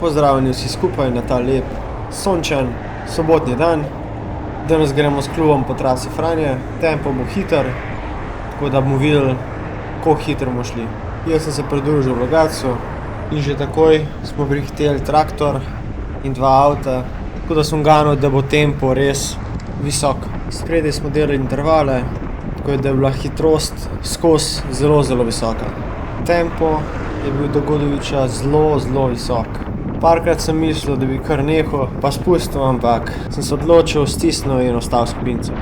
Pozdravljeni vsi skupaj na ta lep, sončen, sobotni dan. Danes gremo s klubom po trasi Franje. Tempo bo hiter, tako da bomo videli, koliko hitro bomo šli. Jaz sem se pridružil v Logatcu in že takoj smo prihiteli traktor in dva avta, tako da sem ganil, da bo tempo res visok. Spredaj smo delali intervale, tako da je bila hitrost skozi zelo visoka. Tempo je bil do Godoviča zelo visok. Parkrat sem mislil, da bi kar nehal, pa spustil, ampak sem se odločil, stisnil in ostal s kopincem.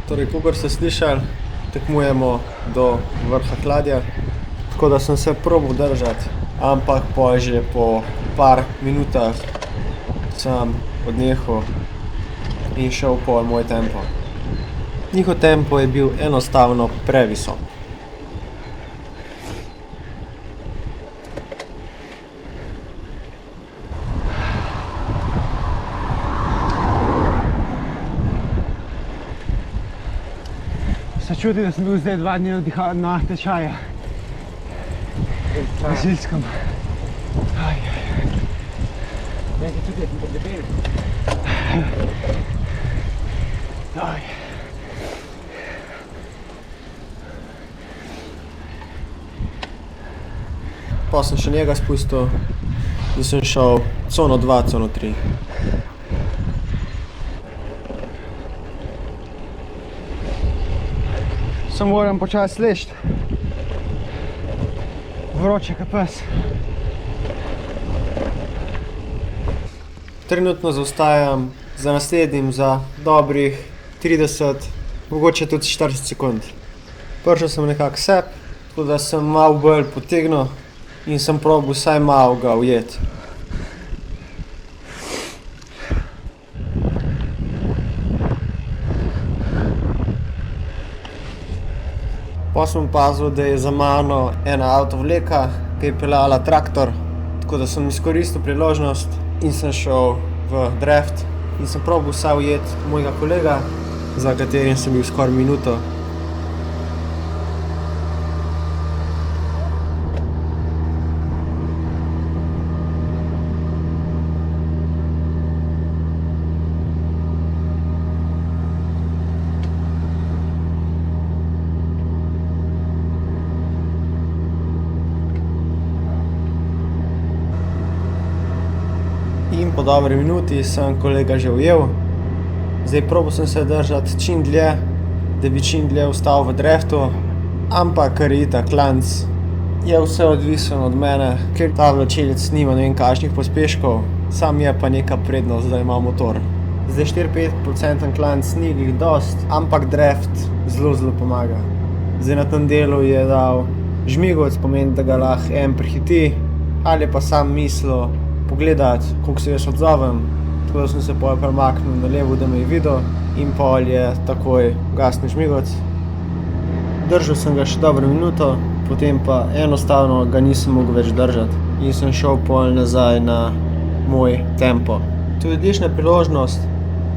Torej, kakor ste slišali, tekmujemo do vrha Kladja, tako da sem se probal držati, ampak že po par minutah sem odnehal in šel po moj tempo. Njihov tempo je bil enostavno previsok. Se čuti, da sem bil zdaj 2 dni na tečaju. Na Silskem. Nekaj tudi, da sem podebel. Pa sem še njega spustil in sem šel cono 2, cono 3. Se moram počasi sleči. Vroče kot pes. Trenutno zaostajam za naslednjim za dobrih 30, mogoče tudi 40 sekund. Prišel sem nekako seb, tako da sem malo bolj potegnil in sem probal vsaj malo ga ujeti. Pa sem opazil, da je za mano ena avtovleka, ki je peljala traktor, tako da sem izkoristil priložnost in sem šel v drift in sem probal vsaj ujeti mojega kolega, za katerim sem bil skoraj minuto. In po dobri minuti sem kolega že ujel. Zdaj probal sem se držati čim dlje, da bi čim dlje ostal v driftu, ampak ker je itak klanc, je vse odvisno od mene, ker ta vlačilec nima ne vem kakšnih pospeškov, sam je pa neka prednost, da ima motor. Zdaj 4-5% klanc ni glih dost, ampak drift zelo pomaga. Zdaj na tem delu je dal žmigovec, pomeni, da ga lahko en prehiti, ali pa sam mislil pogledati, koliko se jaz odzovem, tako da sem se pol premaknil na levo, da me je videl in pol je takoj ugasnil žmigovec. Držal sem ga še dobro minuto, potem pa enostavno ga nisem mogel več držati in sem šel pol nazaj na moj tempo. To je odlična priložnost,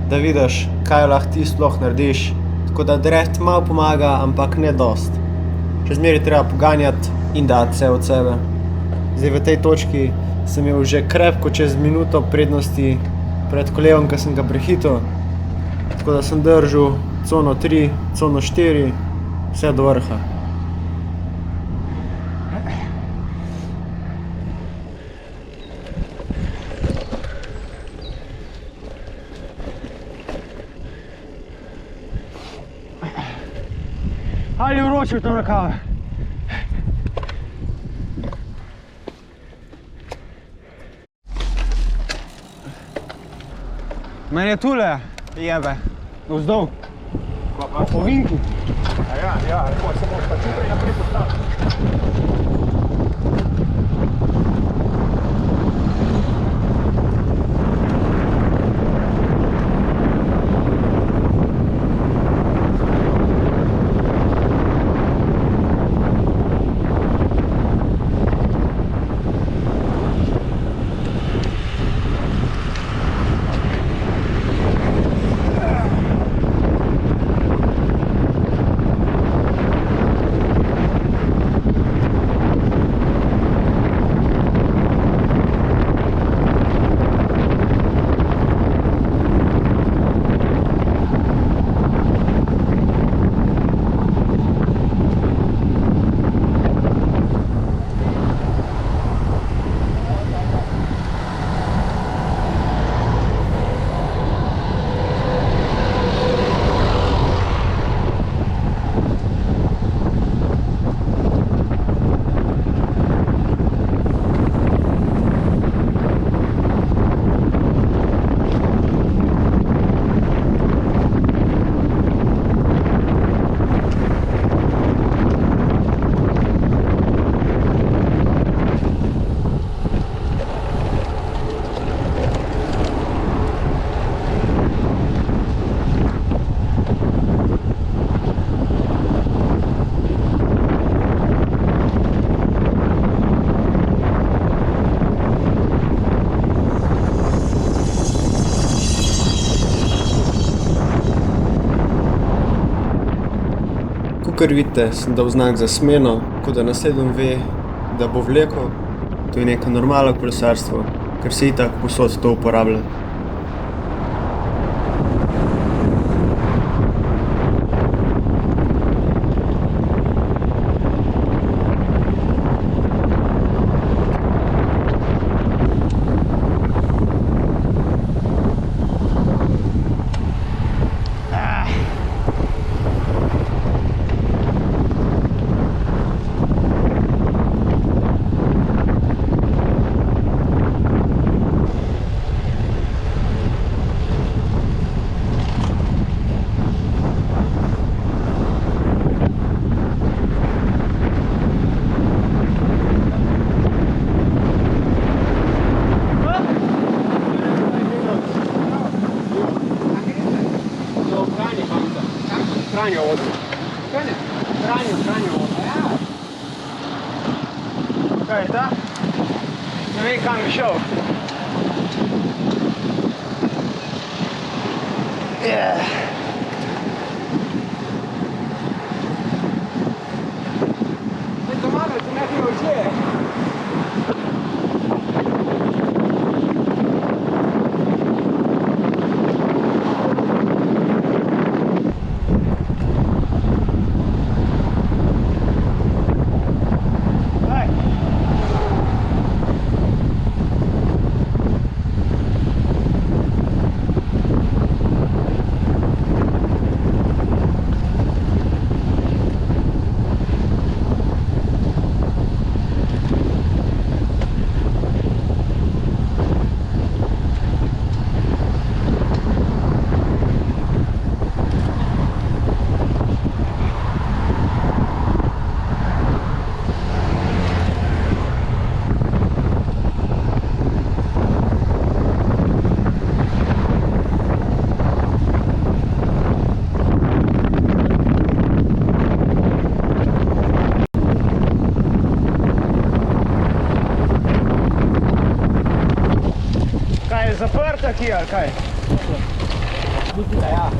da vidiš, kaj lahko ti sploh narediš, tako da drift malo pomaga, ampak ne dost. Še zmeraj treba poganjati in dati vse od sebe. Zdaj v tej točki sem imel že krepko čez minuto prednosti pred kolegom, ki sem ga prehitil, tako da sem držal cono 3, cono 4, vse do vrha. Ali vroče v tem rokave? Meni je tule, jebe, vzdolj. Kva Ovinku. Ja, lepo, se boš pa čim prej naprej postavil. Kakor vidite, sem dal znak za smeno, tako da naslednji ve, da bo vlekel. To je neko normalno kolesarstvo, ker se itak povsod to uporablja. Franjo vodu. Franjo vodu. Kaj je ta? Ne vem, kam bi šel. To malo, tu nekaj oče. Zaprta kje ali kaj? Mislim, da ja.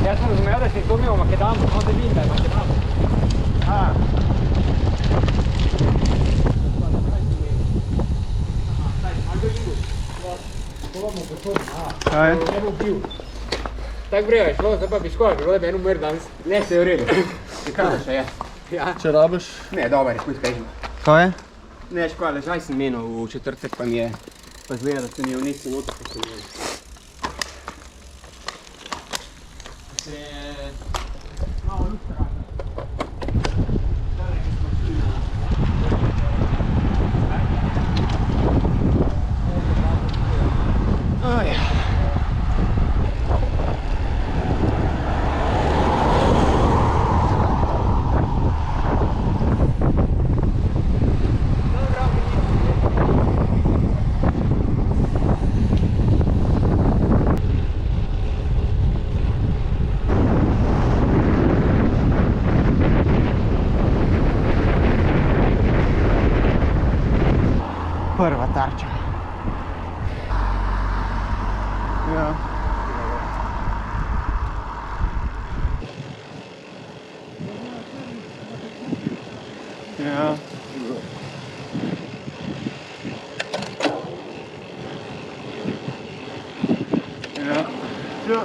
Jaz sem razumel, da si to imel Makedam, samo da vidim, da je Makedam. Kaj? Ne bo pil. Tako brejo je šlo, zdaj pa bi škola, bi bilo, da bi en umr danes. Ne, se je v redu. Ti kaj še je? Če rabiš? Ne, dober, je skuj spežimo. Kaj je? Ne, škola, ležaj sem menil v četrtek, pa mi je pa zgleda, da se mi je vnesel noter, pa se mi je. Se je malo lutka rada. Zdaj, ki smo šli na... prva tarča. Ja. Ja. Ja. Ja. Ja.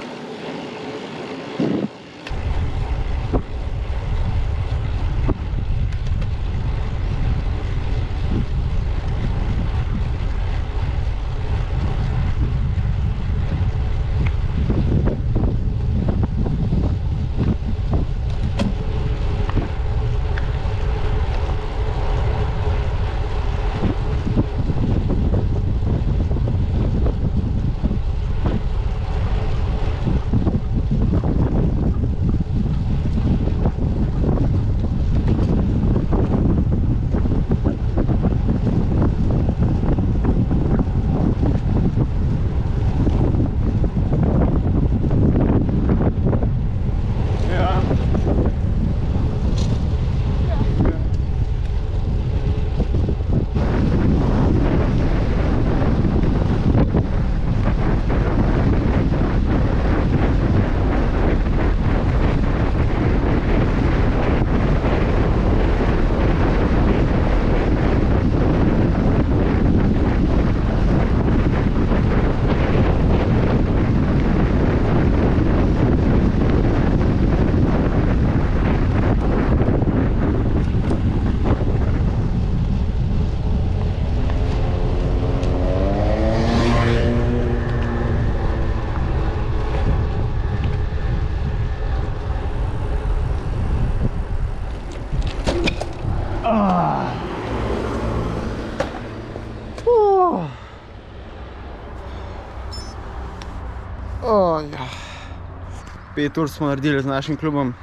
5 ur smo naredili z našim klubom.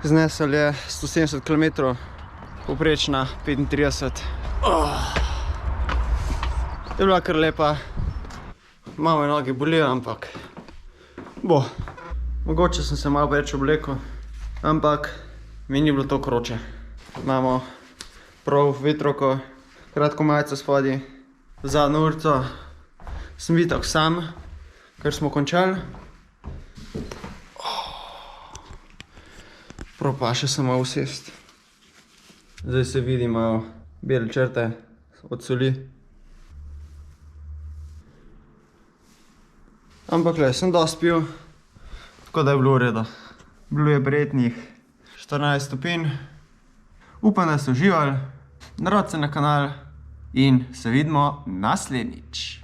Znesel je 170 km, povprečna 35. Je bila kar lepa. Malo me noge bolijo, ampak bo. Mogoče sem se malo več oblekel, ampak mi ni bilo to kroče. Imamo prav vetroko, kratko majico spodaj. Zadnjo urico sem vitak sam, ker smo končali. Prav pa še sem malo usest. Zdaj se vidi malo bele črte od soli. Ampak le, sem dosti pil, tako da je bilo v redu. Bilo je prijetnih 14 stopinj. Upam, da ste uživali. Naročite se na kanal in se vidimo naslednjič.